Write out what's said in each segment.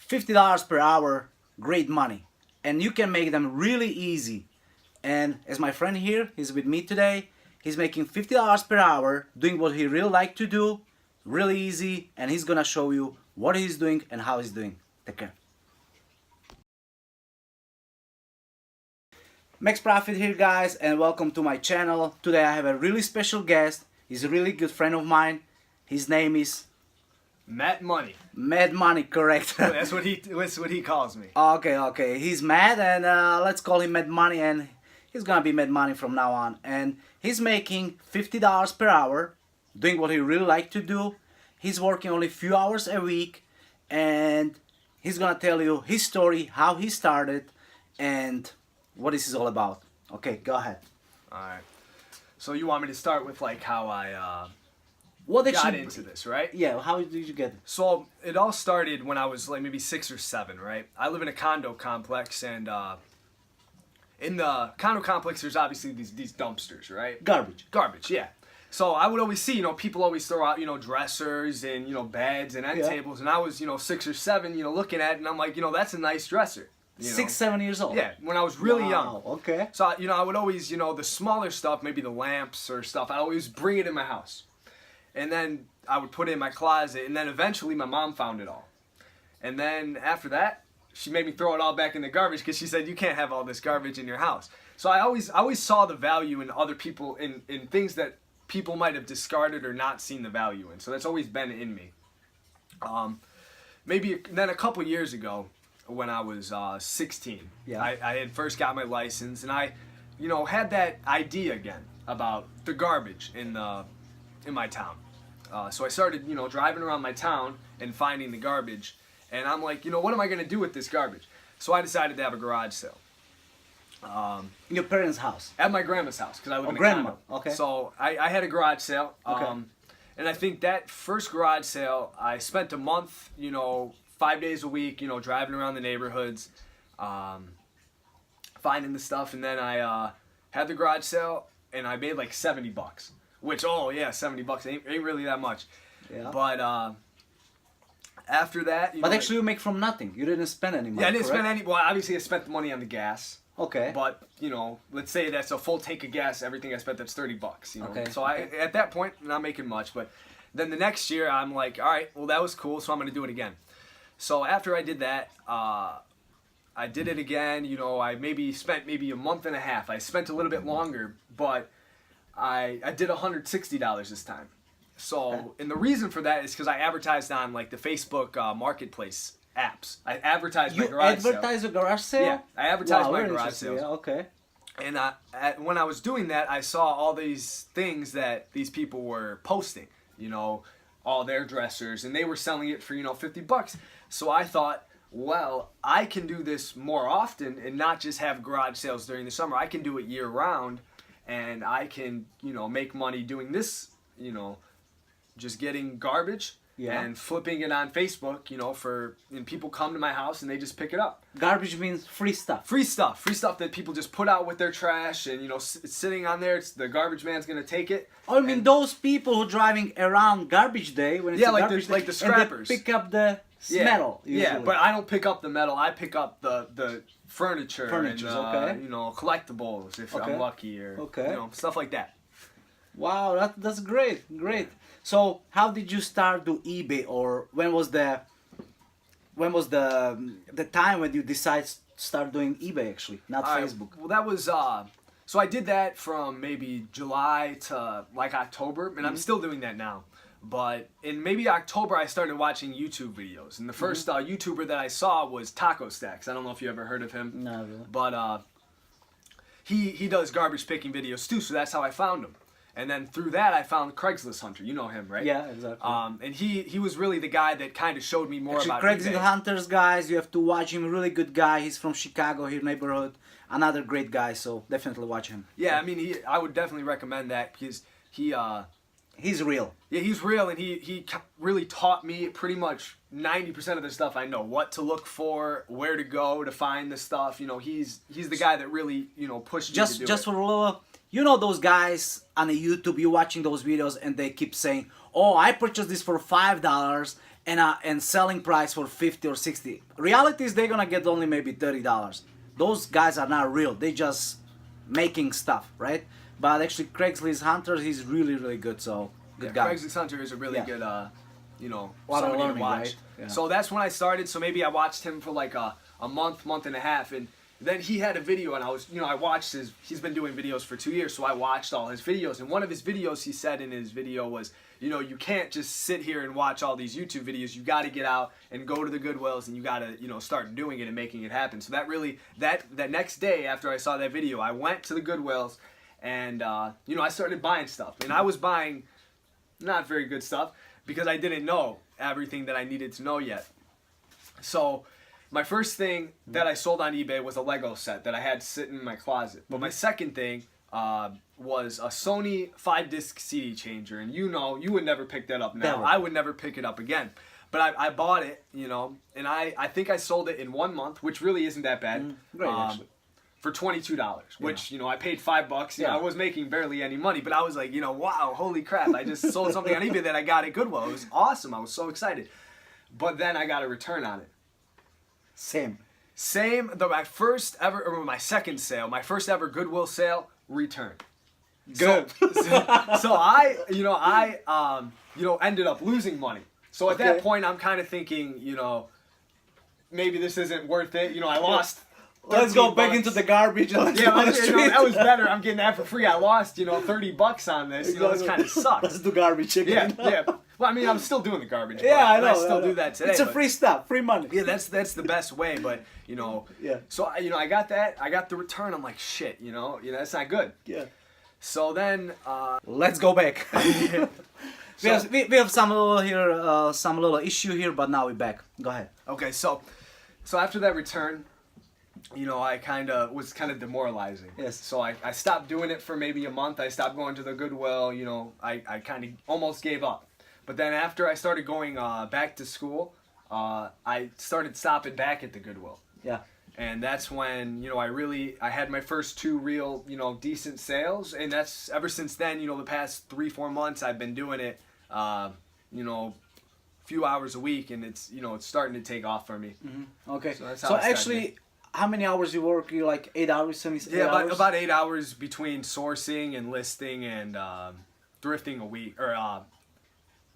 $50 per hour, great money. And you can make them really easy. And as my friend here, he's with me today, he's making $50 per hour, doing what he really like to do, really easy, and he's gonna show you what he's doing and how he's doing. Take care. Max Profit here, guys, and welcome to my channel. Today I have a really special guest. He's a really good friend of mine. His name is Mad Money. Mad Money, correct? That's what he calls me. Okay. He's mad, and let's call him Mad Money, and he's gonna be Mad Money from now on. And he's making $50 per hour, doing what he really like to do. He's working only a few hours a week, and he's gonna tell you his story, how he started, and what this is all about. Okay, go ahead. All right. So you want me to start with like how I What did got you into this, right? Yeah, how did you get it? So it all started when I was like maybe 6 or 7, right? I live in a condo complex, and in the condo complex, there's obviously these dumpsters, right? Garbage, yeah. So I would always see, people always throw out, dressers and, beds and end tables. And I was, 6 or 7, looking at it, and I'm like, that's a nice dresser. 6, 7 years old? Yeah, when I was really young. Okay. So, I would always, the smaller stuff, maybe the lamps or stuff, I'd always bring it in my house. And then I would put it in my closet, and then eventually my mom found it all. And then after that, she made me throw it all back in the garbage because she said, you can't have all this garbage in your house. So I always saw the value in other people, in things that people might have discarded or not seen the value in. So that's always been in me. Maybe then a couple years ago, when I was 16, I had first got my license, and I, had that idea again about the garbage in my town. So I started, driving around my town and finding the garbage, and I'm like, what am I gonna do with this garbage? So I decided to have a garage sale. Your parents' house? At my grandma's house, because I live in a grandma. condo. Okay. So I had a garage sale. Okay. And I think that first garage sale, I spent a month, 5 days a week, driving around the neighborhoods, finding the stuff, and then I had the garage sale, and I made like $70, which, $70 ain't really that much. Yeah. But after that, But actually you make from nothing. You didn't spend any money. yeah, I didn't correct? spend any. Well, obviously I spent the money on the gas. Okay. But let's say that's a full tank of gas. Everything I spent, that's $30. Okay. So at that point, not making much. But then the next year, I'm like, all right, well that was cool, so I'm gonna do it again. So after I did that, I did it again. I spent a month and a half. I spent a little bit longer, but I did $160 this time. So, and the reason for that is because I advertised on like the Facebook Marketplace apps. I advertised my garage sale. You advertise a garage sale? Yeah, I advertised my very garage interesting. sales. Yeah, okay. And when I was doing that, I saw all these things that these people were posting. All their dressers, and they were selling it for $50. So I thought, well, I can do this more often and not just have garage sales during the summer. I can do it year round, and I can make money doing this. Just getting garbage and flipping it on Facebook. And people come to my house and they just pick it up. Garbage means free stuff. Free stuff that people just put out with their trash, and it's sitting on there. The garbage man's gonna take it. Oh, I mean those people who driving around garbage day when it's a garbage like the day, and scrappers. they pick up the metal. Usually. Yeah, but I don't pick up the metal. I pick up the furniture and okay. collectibles if I'm lucky, or stuff like that. Wow, that's great. So how did you start to eBay, or when was the time when you decided to start doing eBay actually, not Facebook? Well, that was so I did that from maybe July to like October, and I'm still doing that now. But in maybe October, I started watching YouTube videos, and the first YouTuber that I saw was Taco Stacks. I don't know if you ever heard of him. No, really. But he does garbage picking videos too, so that's how I found him. And then through that, I found Craigslist Hunter. You know him, right? Yeah, exactly. And he was really the guy that kind of showed me more about Craigslist eBay. Hunters, guys, you have to watch him. Really good guy. He's from Chicago, here neighborhood. Another great guy, so definitely watch him. Yeah, I mean, I would definitely recommend that because he's real. Yeah, he's real, and he really taught me pretty much 90% of the stuff I know. What to look for, where to go to find the stuff. He's the guy that really pushed me to do it. Just for a little. Those guys on the YouTube, you're watching those videos and they keep saying, oh, I purchased this for $5 and selling price for 50 or 60. Reality is they're gonna get only maybe $30. Those guys are not real. They just making stuff, right? But actually, Craigslist Hunter, he's really really good. So good guy. Craigslist Hunter is a really good, you know, Lot of somebody to learning, watch. right? Yeah. So that's when I started. So maybe I watched him for like a month and a half, and then he had a video, and I was, you know, I watched his. He's been doing videos for 2 years, so I watched all his videos. And one of his videos, he said in his video was, you know, you can't just sit here and watch all these YouTube videos. You got to get out and go to the Goodwills, and you got to, you know, start doing it and making it happen. So that really, that next day after I saw that video, I went to the Goodwills, and you know, I started buying stuff, and I was buying not very good stuff because I didn't know everything that I needed to know yet. So my first thing that I sold on eBay was a Lego set that I had sitting in my closet. But my second thing was a Sony 5-disc CD changer. And you know, you would never pick that up now. Never. I would never pick it up again. But I bought it, you know, and I think I sold it in 1 month, which really isn't that bad. Great, actually. For $22, which, you know, I paid $5. You know, I was making barely any money, but I was like, you know, wow, holy crap. I just sold something on eBay that I got at Goodwill. It was awesome. I was so excited. But then I got a return on it. Same. My first ever, or my second sale, my first ever Goodwill sale, return. Good. So I ended up losing money. So at that point, I'm kind of thinking, you know, maybe this isn't worth it. You know, I lost. Let's go back into the garbage. And let's go on the you know, street. that was better. I'm getting that for free. I lost, you know, $30 on this. You know, this kind of sucks. Let's do garbage again. Yeah. Well, I mean, I'm still doing the garbage. Yeah, I know. I still do that today. It's a free stuff, free money. Yeah, that's the best way. But you know, So you know, I got that. I got the return. I'm like, shit. You know, that's not good. Yeah. So then, let's go back. we have some little here, some little issue here, but now we're back. Go ahead. Okay, so after that return, you know, I was kind of demoralizing. Yes. So I stopped doing it for maybe a month. I stopped going to the Goodwill. You know, I kind of almost gave up. But then after I started going back to school, I started stopping back at the Goodwill. Yeah. And that's when, you know, I had my first 2 real, you know, decent sales. And that's ever since then, you know, the past 3-4 months I've been doing it, you know, a few hours a week, and it's, you know, it's starting to take off for me. Mm-hmm. Okay. So that's how So I started. actually, how many hours you work? You like 8 hours, 7 Yeah, hours? about 8 hours between sourcing and listing and thrifting a week, or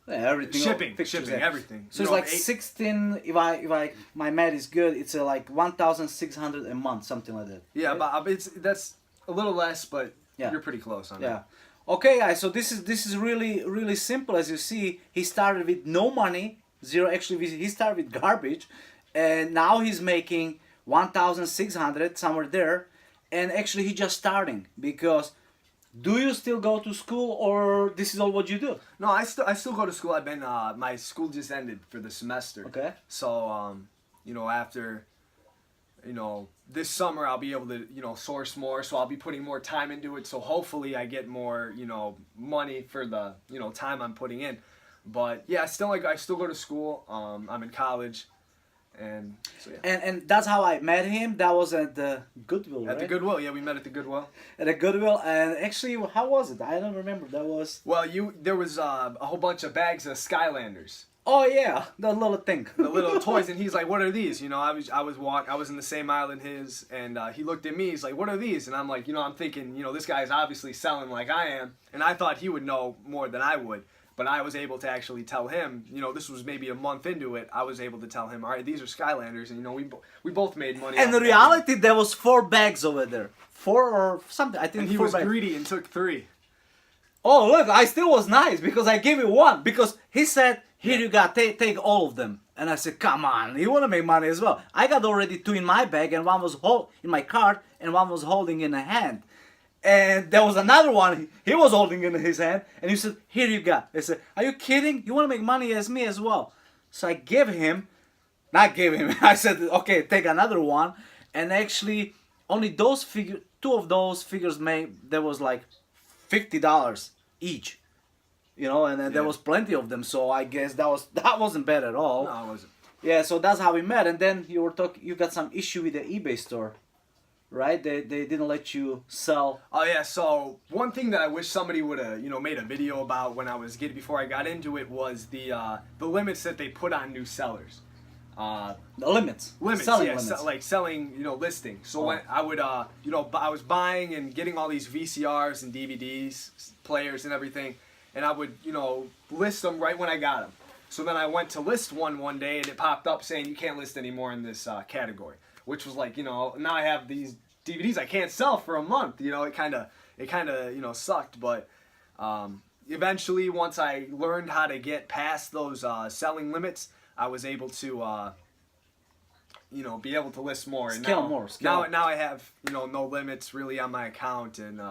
everything. shipping, pictures, everything. So You it's know, like 16. If I my math is good, it's like 1,600 a month, something like that. Yeah, right? but that's a little less, but Yeah. you're pretty close on Yeah. that. Okay, guys. So this is really simple. As you see, he started with no money, zero. Actually, he started with garbage, and now he's making 1,600 somewhere there. And actually, he just starting because. Do you still go to school, or this is all what you do? No, I still go to school. I've been my school just ended for the semester. Okay. So you know, after, you know, this summer I'll be able to, you know, source more. So I'll be putting more time into it. So hopefully I get more, you know, money for the, you know, time I'm putting in. But yeah, I still go to school. I'm in college. And so yeah. And that's how I met him. That was at the Goodwill, right? At the Goodwill, yeah, we met at the Goodwill. At the Goodwill, and actually, how was it? I don't remember. That was. Well, there was a whole bunch of bags of Skylanders. Oh yeah, that little thing. The little toys, and he's like, "What are these?" You know, I was in the same aisle in his, and he looked at me. He's like, "What are these?" And I'm like, you know, I'm thinking, you know, this guy's obviously selling like I am, and I thought he would know more than I would. But I was able to actually tell him, you know, this was maybe a month into it. I was able to tell him, all right, these are Skylanders, and you know, we both made money. And in reality, there was 4 bags over there, 4 or something. I think. And he 4 was bags. greedy and took 3. Oh look, I still was nice because I gave you 1 because he said, "Here you got, take all of them." And I said, "Come on, you want to make money as well." I got already 2 in my bag, and 1 was in my cart, and 1 was holding in a hand. And there was another one he was holding in his hand, and he said, "Here you go." I said, "Are you kidding? You want to make money as me as well?" So I I said, "Okay, take another one." And actually, only 2 of those figures there was like $50 each, you know, and then there was plenty of them. So I guess that wasn't bad at all. No, it wasn't. Yeah, so that's how we met. And then you got some issue with the eBay store. right? They didn't let you sell. Oh yeah, so one thing that I wish somebody would have, made a video about when I was before I got into it was the limits that they put on new sellers. The limits. Limits, Selling yeah, limits. like selling, listings. So Oh. when I would, I was buying and getting all these VCRs and DVDs, players and everything, and I would, list them right when I got them. So then I went to list one day, and it popped up saying you can't list anymore in this category, which was like, now I have these DVDs I can't sell for a month. It kind of sucked, but eventually once I learned how to get past those selling limits, I was able to be able to list more. And now I have no limits really on my account, and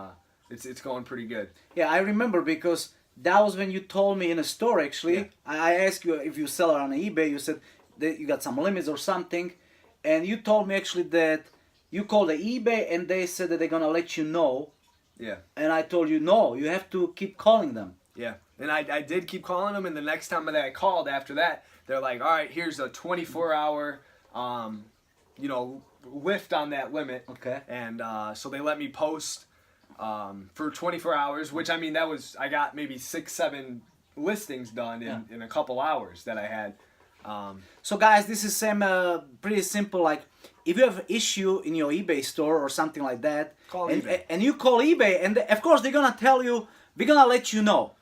it's going pretty good. Yeah, I remember because that was when you told me in a store actually. Yeah. I asked you if you sell it on eBay. You said that you got some limits or something, and you told me actually that you called the eBay and they said that they're gonna let you know. Yeah. And I told you no, you have to keep calling them. Yeah, and I did keep calling them, and the next time that I called after that, they're like, all right, here's a 24-hour, lift on that limit. Okay. And so they let me post for 24 hours, which I got maybe 6-7 listings done in a couple hours that I had. So guys, this is pretty simple. Like, if you have an issue in your eBay store or something like that, Call and, eBay. and you call eBay, and of course they're gonna tell you, we're gonna let you know.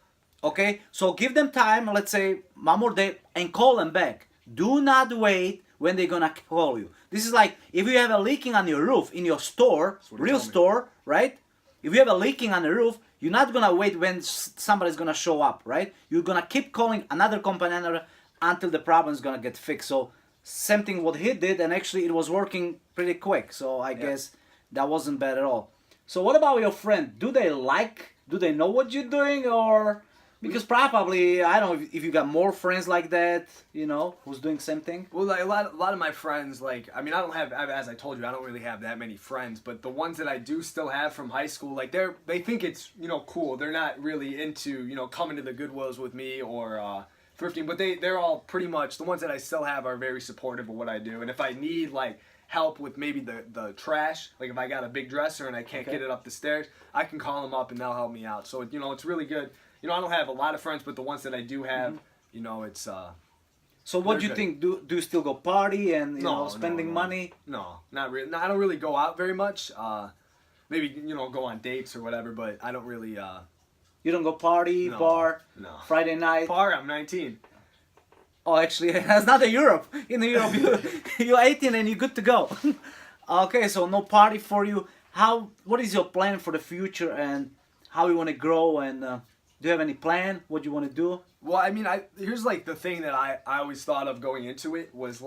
Okay, so give them time, let's say one more day, and call them back. Do not wait when they're gonna call you. This is like if you have a leaking on your roof in your store, what he real told me. store, right? If you have a leaking on the roof, you're not gonna wait when somebody's gonna show up, right? You're gonna keep calling another company until the problem is gonna get fixed. So same thing what he did, and actually it was working pretty quick. So I guess that wasn't bad at all. So what about your friend? Do they know what you're doing, or because probably I don't know if you got more friends like that, who's doing same thing. Well, like a lot of my friends, I don't have, as I told you, I don't really have that many friends, but the ones that I do still have from high school, they think it's, cool. They're not really into, coming to the Goodwills with me or thrifting, but they're all pretty much, the ones that I still have are very supportive of what I do. And if I need, help with maybe the trash, like if I got a big dresser and I can't get it up the stairs, I can call them up and they'll help me out. So, it's really good. I don't have a lot of friends, but the ones that I do have, it's... So what do you good. think? Do you still go party and spending no. money? No, not really. No, I don't really go out very much. Maybe, go on dates or whatever, but I don't really... You don't go party, No, bar, no. Friday night? I'm 19. Oh, actually, that's not in Europe. In Europe, you're 18 and you're good to go. Okay, so no party for you. What is your plan for the future and how you want to grow, and do you have any plan? What you want to do? Well, here's the thing that I always thought of going into it was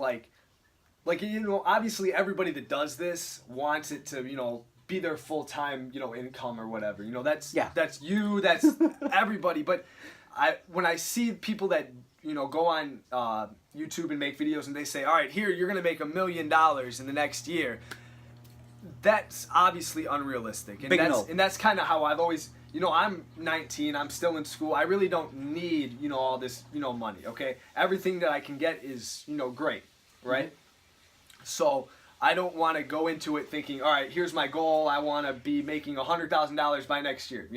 obviously everybody that does this wants it to, be their full-time, income or whatever. That's you, that's everybody. But when I see people that, go on YouTube and make videos and they say, all right, here, you're going to make $1 million in the next year. That's obviously unrealistic. And that's kind of how I've always, I'm 19, I'm still in school. I really don't need, all this, money, okay? Everything that I can get is, great, right? Mm-hmm. So I don't want to go into it thinking, all right, here's my goal. I want to be making $100,000 by next year,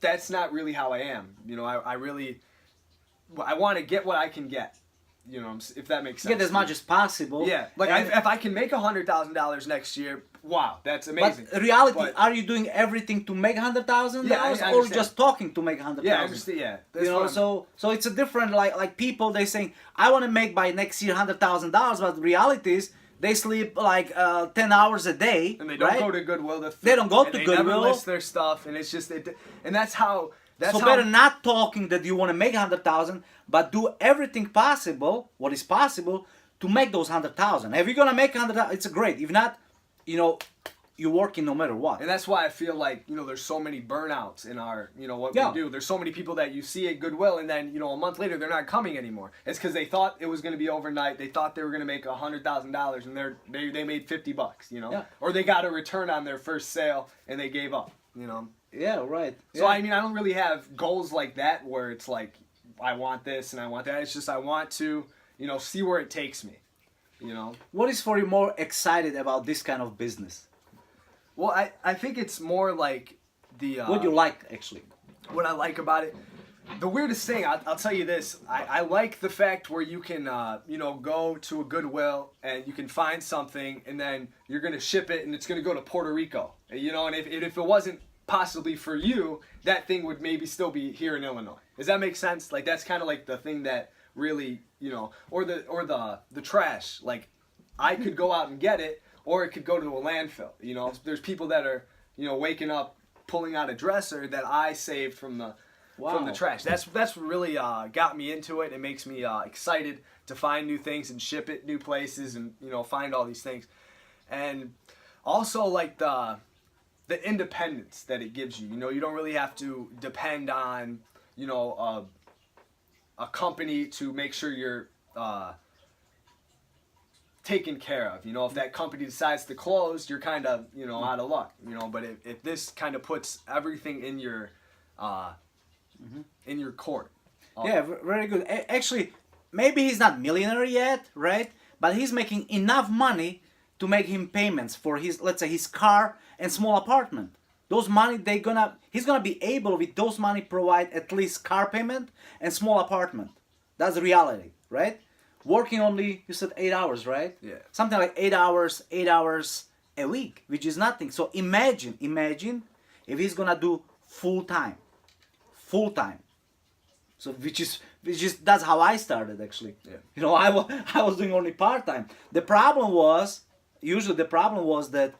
That's not really how I am. I want to get what I can get. If that makes sense. Get as much as possible. Yeah, if I can make $100,000 next year, wow, that's amazing. But reality, are you doing everything to make $100,000, or just talking to make $100,000? Yeah, I understand. Yeah, so it's a different like people. They saying I want to make by next year $100,000, but reality is they sleep 10 hours a day, and they don't right? go to Goodwill. They don't go to Goodwill. Goodwill. They never list their stuff, and it's just and that's how. So better not talking that you want to make 100,000, but do everything possible, what is possible, to make those 100,000. If you're gonna make 100,000, it's great. If not, you're working no matter what. And that's why I feel like there's so many burnouts in our what we do. There's so many people that you see at Goodwill, and then a month later they're not coming anymore. It's because they thought it was gonna be overnight. They thought they were gonna make $100,000, and they made $50. Or they got a return on their first sale and they gave up. Yeah, right. So I don't really have goals like that where it's like I want this and I want that. It's just I want to see where it takes me. you know. What is for you more excited about this kind of business? Well, I think it's more like the What do you like actually? what I like about it. The weirdest thing, I'll tell you this. I like the fact where you can, go to a Goodwill and you can find something and then you're going to ship it and it's going to go to Puerto Rico. And if it wasn't possibly for you, that thing would maybe still be here in Illinois. Does that make sense? Like, that's kind of like the thing that really, or the trash. Like, I could go out and get it, or it could go to a landfill. There's people that are, waking up, pulling out a dresser that I saved from the trash. That's really got me into it. It makes me excited to find new things and ship it new places and find all these things, and also like the independence that it gives you. You don't really have to depend on a company to make sure you're taken care of. If that company decides to close, you're kind of out of luck. But if this kind of puts everything in your in your court. Yeah, very good. Actually, maybe he's not millionaire yet, right? But he's making enough money to make him payments for his, let's say, his car and small apartment. Those money he's gonna be able with those money provide at least car payment and small apartment. That's the reality, right? Working only, you said 8 hours, right? Yeah. Something like 8 hours a week, which is nothing. So imagine if he's gonna do full time. So which is that's how I started actually. Yeah. I was doing only part time. The problem was that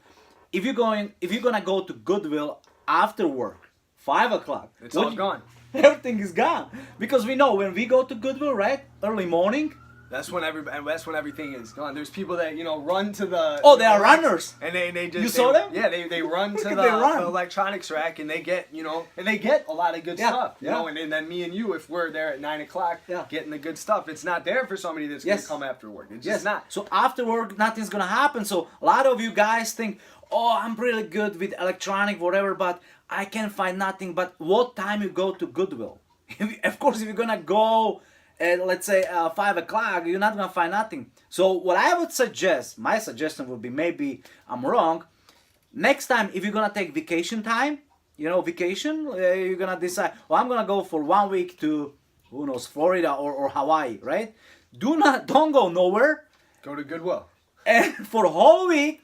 if you're gonna go to Goodwill after work, 5 o'clock, It's all gone. Everything is gone, because we know when we go to Goodwill, right, early morning. That's when everything is gone. There's people that run to the. Oh, they are runners. And they just. You saw them? Yeah, they run to They run. the electronics rack and they get a lot of good stuff. Yeah. And then me and you, if we're there at 9 o'clock, Yeah. getting the good stuff, it's not there for somebody that's Yes. gonna come after work. It's Yes. just not. So after work, nothing's gonna happen. So a lot of you guys think, oh, I'm really good with electronic, whatever, but I can't find nothing. But what time you go to Goodwill? Of course, if you're gonna go at, let's say, 5 o'clock, you're not gonna find nothing. So what I would suggest, my suggestion would be, maybe I'm wrong, next time if you're gonna take vacation time, vacation, you're gonna decide, well, I'm gonna go for 1 week to, who knows, Florida or Hawaii, right? Don't go nowhere. Go to Goodwill. And for a whole week,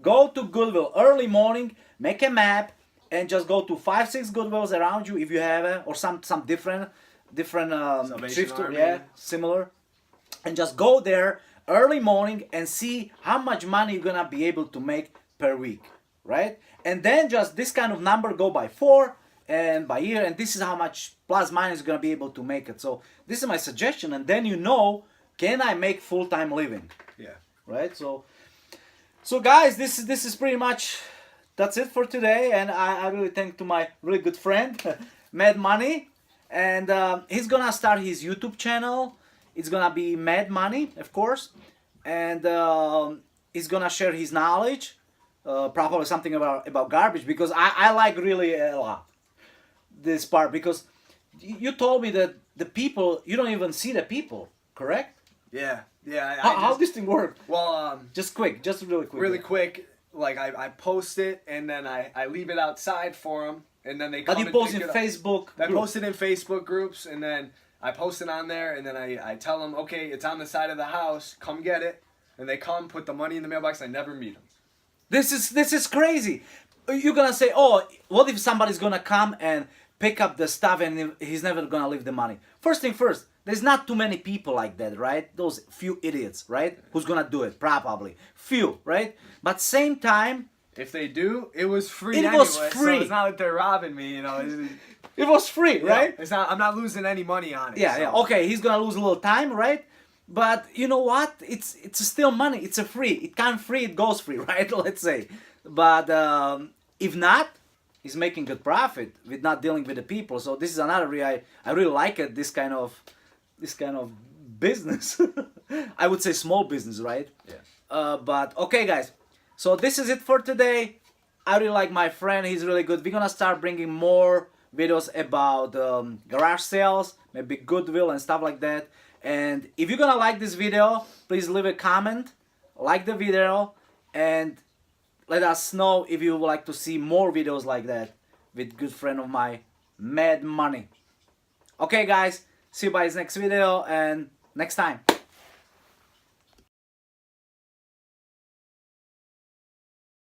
go to Goodwill early morning, make a map, and just go to 5-6 Goodwills around you if you have it, or some different Salvation thrift store, Army. similar, and just go there early morning and see how much money you're gonna be able to make per week, right? And then just this kind of number go by 4 and by year, and this is how much plus minus you're gonna be able to make it. So this is my suggestion, and then can I make full-time living? Yeah. Right? So guys, this is pretty much, that's it for today, and I really thank to my really good friend Mad Money, and he's gonna start his YouTube channel. It's gonna be Mad Money, of course, and he's gonna share his knowledge, probably something about garbage, because I like really a lot this part, because you told me that the people, you don't even see the people, correct? Yeah. Yeah. How this thing work? Well, Just really quick. really quick. Like I post it and then I leave it outside for them, and then they come. But you and post pick in it up. Facebook I group. post it in Facebook groups, and then I post it on there, and then I tell them, okay, it's on the side of the house, come get it, and they come, put the money in the mailbox. I never meet them. This is crazy. You're gonna say, oh, what if somebody's gonna come and pick up the stuff and he's never gonna leave the money? First thing first, there's not too many people like that, right? Those few idiots, right? Who's gonna do it? Probably few, right? But same time, If they do, it was free. It anyway, was free. So it's not that they're robbing me, it was free, right? It's not. I'm not losing any money on it. Yeah, so. yeah. Okay, he's gonna lose a little time, right? But you know what? It's still money. It's a free. It can't free. It goes free, right? Let's say. But if not, he's making good profit with not dealing with the people. So this is another I really like it. This kind of business. I would say small business, right? Yeah. But okay, guys. So this is it for today. I really like my friend. He's really good. We're gonna start bringing more videos about garage sales, maybe Goodwill and stuff like that. And if you're gonna like this video, please leave a comment, like the video, and let us know if you would like to see more videos like that with good friend of mine, Mad Money. Okay guys, see you guys next video and next time.